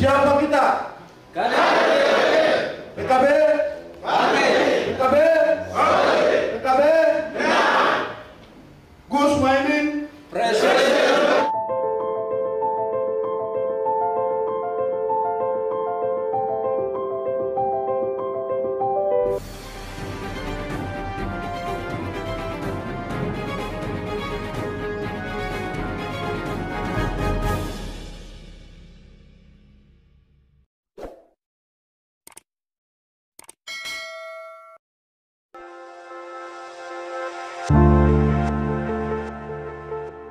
Siapa kita? PKB. PKB. PKB. Gus Muhaimin Presiden.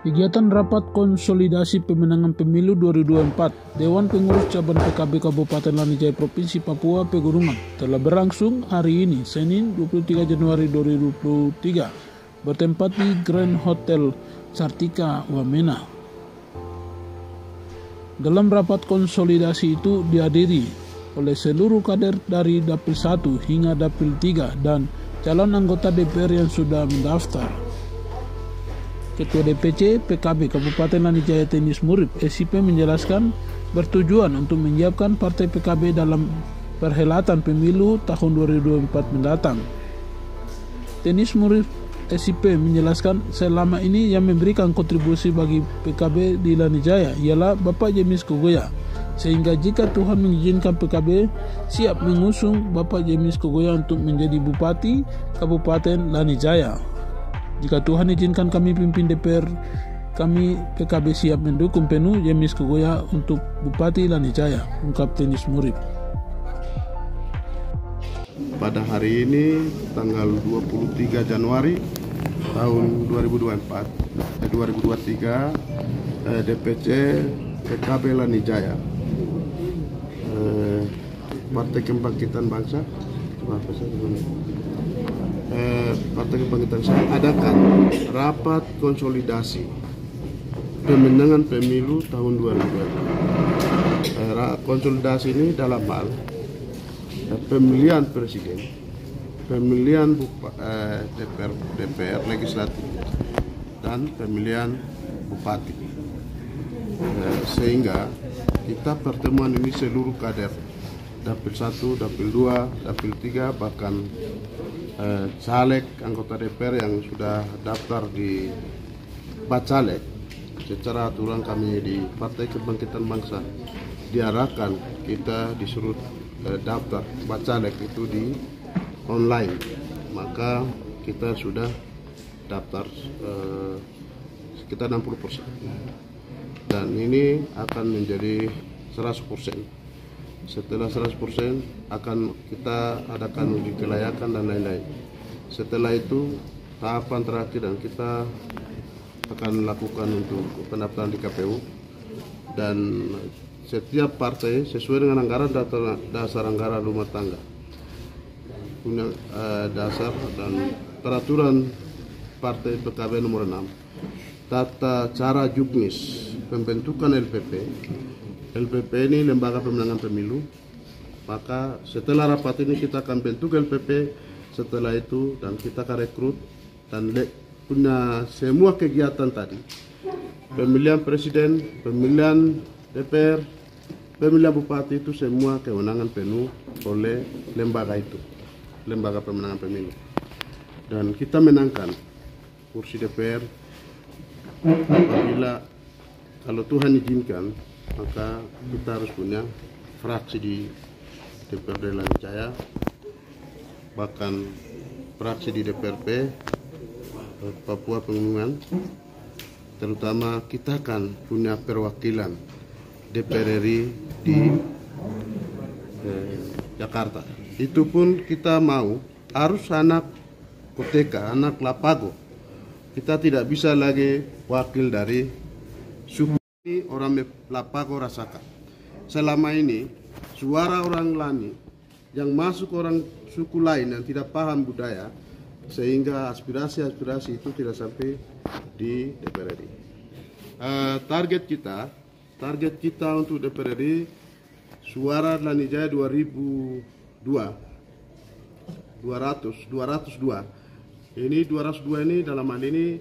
Kegiatan rapat konsolidasi pemenangan pemilu 2024 Dewan Pengurus Cabang PKB Kabupaten Lanijaya Provinsi Papua Pegunungan telah berlangsung hari ini, Senin 23 Januari 2023, bertempat di Grand Hotel Sartika Wamena. Dalam rapat konsolidasi itu dihadiri oleh seluruh kader dari Dapil 1 hingga Dapil 3 dan calon anggota DPR yang sudah mendaftar. Ketua DPC PKB Kabupaten Lanijaya Tenis Murib SIP menjelaskan bertujuan untuk menyiapkan partai PKB dalam perhelatan pemilu tahun 2024 mendatang. Tenis Murib SIP menjelaskan selama ini yang memberikan kontribusi bagi PKB di Lanijaya ialah Bapak James Kogoya, sehingga jika Tuhan mengizinkan PKB siap mengusung Bapak James Kogoya untuk menjadi Bupati Kabupaten Lanijaya. Jika Tuhan izinkan kami pimpin DPR, kami PKB siap mendukung penuh James Kogoya untuk Bupati Lanijaya, ungkap Tenis Murib. Pada hari ini tanggal 23 Januari tahun 2023 DPC PKB Lanijaya Partai Kebangkitan Bangsa Partai Kebangkitan saya adakan rapat konsolidasi pemenangan pemilu tahun 2024. Konsolidasi ini dalam hal pemilihan presiden, pemilihan DPR legislatif, dan pemilihan bupati. Sehingga kita pertemuan ini seluruh kader Dapil 1, Dapil 2, Dapil 3, bahkan caleg anggota DPR yang sudah daftar di Bacalek. Secara aturan kami di Partai Kebangkitan Bangsa diarahkan kita disuruh daftar Bacalek itu di online, maka kita sudah daftar sekitar 60%, dan ini akan menjadi 100%. Setelah 100% akan kita adakan uji kelayakan dan lain-lain. Setelah itu tahapan terakhir dan kita akan lakukan untuk pendaftaran di KPU, dan setiap partai sesuai dengan anggaran dasar anggaran rumah tangga, punya dasar dan peraturan partai PKB nomor 6, tata cara juknis pembentukan LPP. LPP ini lembaga pemenangan pemilu. Maka setelah rapat ini kita akan bentuk LPP. Setelah itu dan kita akan rekrut dan punya semua kegiatan tadi, pemilihan presiden, pemilihan DPR, pemilihan bupati, itu semua kewenangan penuh oleh lembaga itu, lembaga pemenangan pemilu. Dan kita menangkan kursi DPR apabila kalau Tuhan izinkan, maka kita harus punya fraksi di DPRD Lanijaya, bahkan fraksi di DPRP Papua Pegunungan. Terutama kita akan punya perwakilan DPR RI di Jakarta. Itu pun kita mau harus anak Koteka, anak Lapago. Kita tidak bisa lagi wakil dari suku orang Lapago rasakan. Selama ini suara orang Lani yang masuk orang suku lain yang tidak paham budaya, sehingga aspirasi-aspirasi itu tidak sampai di DPR RI. Target kita untuk DPR RI suara Lanijaya 202. Ini 202 ini dalam hal ini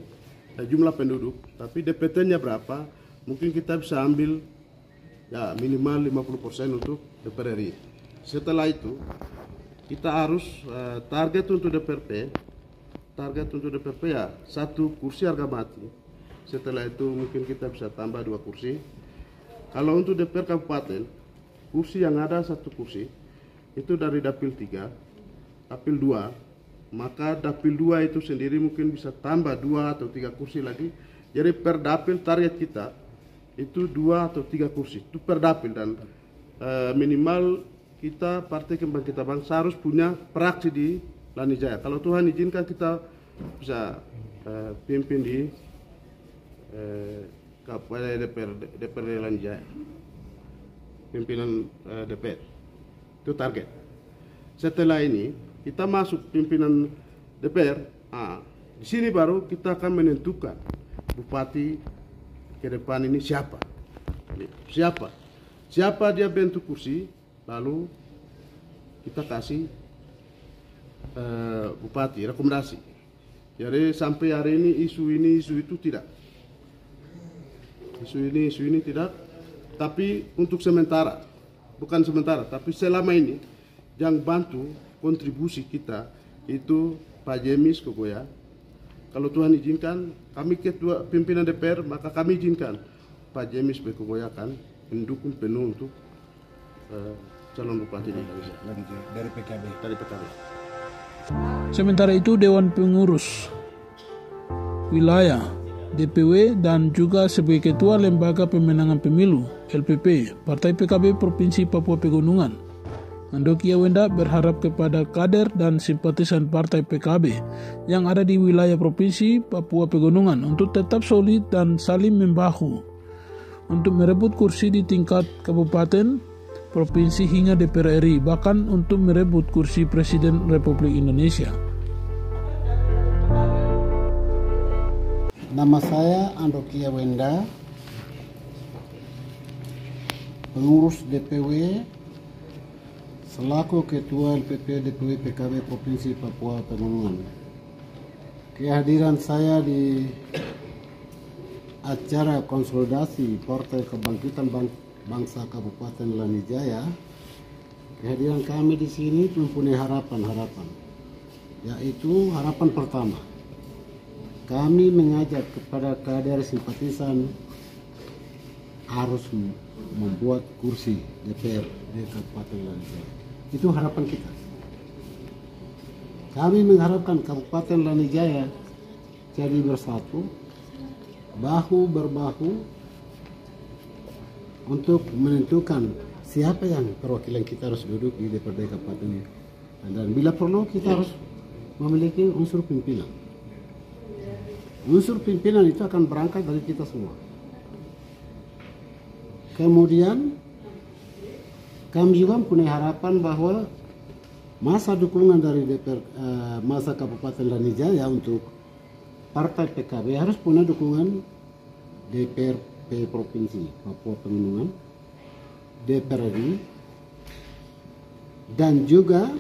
jumlah penduduk, tapi DPT-nya berapa? Mungkin kita bisa ambil ya minimal 50% untuk DPR RI. Setelah itu kita harus target untuk DPRP ya 1 kursi harga mati. Setelah itu mungkin kita bisa tambah 2 kursi. Kalau untuk DPR kabupaten, kursi yang ada 1 kursi itu dari dapil 3, dapil 2, maka dapil 2 itu sendiri mungkin bisa tambah 2 atau 3 kursi lagi. Jadi per dapil target kita itu 2 atau 3 kursi itu per dapil, dan minimal kita Partai Kebangkitan Bangsa harus punya praksi di Lanijaya. Kalau Tuhan izinkan kita bisa pimpin di DPR Lanijaya, pimpinan DPR itu target. Setelah ini kita masuk pimpinan DPR, di sini baru kita akan menentukan bupati ke depan ini siapa dia bentuk kursi, lalu kita kasih bupati rekomendasi. Jadi sampai hari ini isu itu tidak, isu ini tidak. Tapi untuk sementara, bukan sementara, tapi selama ini yang bantu kontribusi kita itu Pak Jemis Kogoya. Kalau Tuhan izinkan, kami ketua pimpinan DPR, maka kami izinkan Pak Jemis Kogoya akan mendukung penuh untuk calon bupati di Indonesia dari PKB. Sementara itu Dewan Pengurus Wilayah, DPW, dan juga sebagai Ketua Lembaga Pemenangan Pemilu LPP Partai PKB Provinsi Papua Pegunungan, Andokia Wenda berharap kepada kader dan simpatisan Partai PKB yang ada di wilayah Provinsi Papua Pegunungan untuk tetap solid dan saling membahu untuk merebut kursi di tingkat kabupaten, provinsi hingga DPR RI, bahkan untuk merebut kursi Presiden Republik Indonesia. Nama saya Andokia Wenda, pengurus DPW selaku Ketua LPP DPW PKB Provinsi Papua Pegunungan. Kehadiran saya di acara konsolidasi Partai Kebangkitan Bangsa Kabupaten Lanijaya, kehadiran kami di sini mempunyai harapan, yaitu harapan pertama, kami mengajak kepada kader simpatisan harus membuat kursi DPR di Kabupaten Lanijaya. Itu harapan kita. Kami mengharapkan Kabupaten Lanijaya jadi bersatu, bahu berbahu untuk menentukan siapa yang perwakilan kita harus duduk di DPRD Kabupaten ini. Dan bila perlu kita harus memiliki unsur pimpinan. Unsur pimpinan itu akan berangkat dari kita semua. Kemudian kami juga punya harapan bahwa masa dukungan dari masa Kabupaten Lanijaya untuk Partai PKB harus punya dukungan DPRP Provinsi Papua Pegunungan, DPR RI, dan juga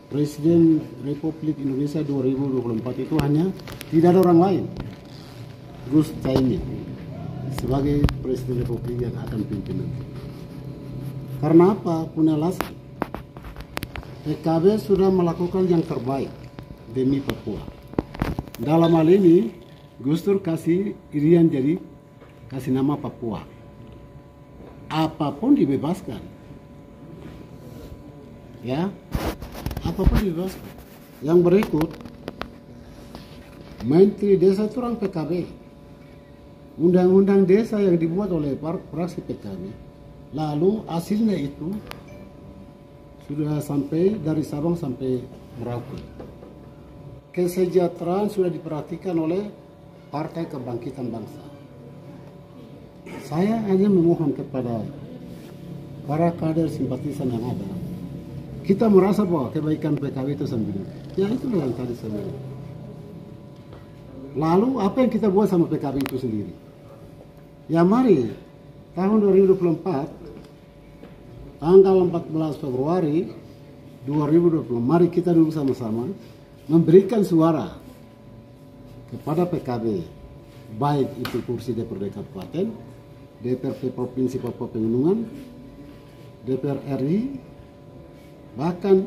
Presiden Republik Indonesia 2024 itu hanya tidak ada orang lain, Gus Caimin sebagai Presiden Republik yang akan pimpin nanti. Karena apa? Punya alasan. PKB sudah melakukan yang terbaik demi Papua. Dalam hal ini, Gus Dur kasih Irian jadi kasih nama Papua. Apapun dibebaskan. Ya, apapun dibebaskan. Yang berikut, Menteri Desa itu orang PKB. Undang-undang desa yang dibuat oleh fraksi PKB, lalu hasilnya itu sudah sampai dari Sabang sampai Merauke. Kesejahteraan sudah diperhatikan oleh Partai Kebangkitan Bangsa. Saya hanya memohon kepada para kader simpatisan yang ada, kita merasa bahwa kebaikan PKB itu sendiri. Ya itu yang tadi saya bilang. Lalu apa yang kita buat sama PKB itu sendiri? Ya mari tahun 2024 tanggal 14 Februari 2020 mari kita duduk sama-sama memberikan suara kepada PKB, baik itu kursi DPRD Kabupaten DPRD Provinsi Papua Pegunungan, DPR RI, bahkan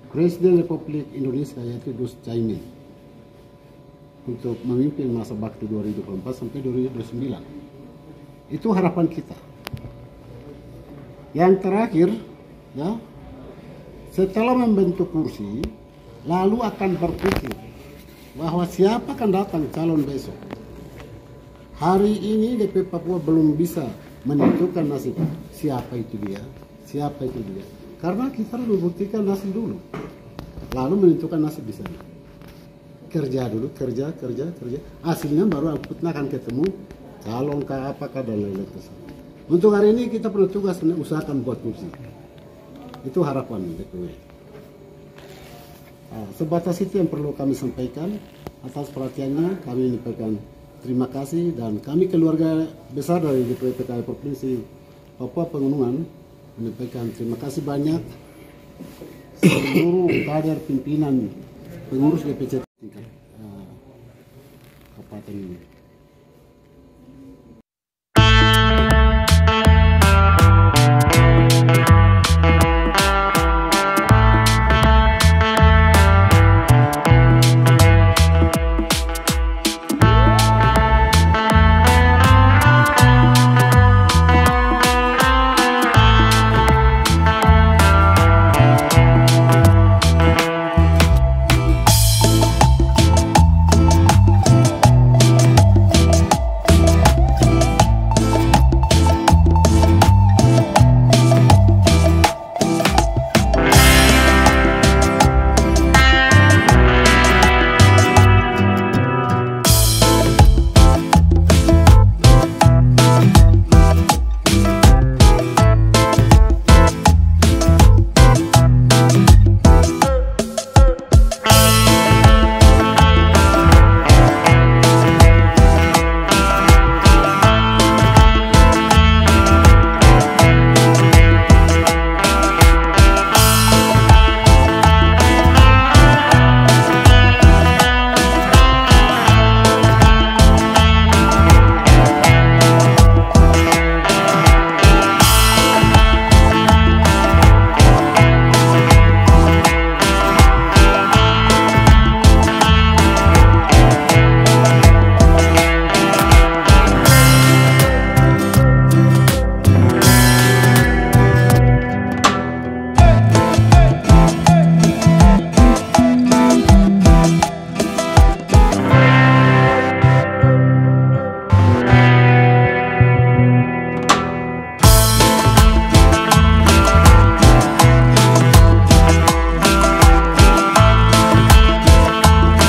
Presiden Republik Indonesia yaitu Gus Caimin untuk memimpin masa bakti 2024 sampai 2029. Itu harapan kita. Yang terakhir, ya, setelah membentuk kursi, lalu akan berpikir bahwa siapa akan datang calon besok. Hari ini DP Papua belum bisa menentukan nasib siapa itu dia. Karena kita harus membuktikan nasib dulu, lalu menentukan nasib di sana. Kerja dulu, kerja. Hasilnya baru outputnya akan ketemu calon apakah dan lain-lain. Untuk hari ini kita perlu tugas usahakan buat kursi. Itu harapan DPW. Sebatas itu yang perlu kami sampaikan. Atas perhatiannya kami menyampaikan terima kasih, dan kami keluarga besar dari DPW PKI Provinsi Papua Pegunungan menyampaikan terima kasih banyak seluruh kader pimpinan pengurus DPC tingkat kabupaten ini.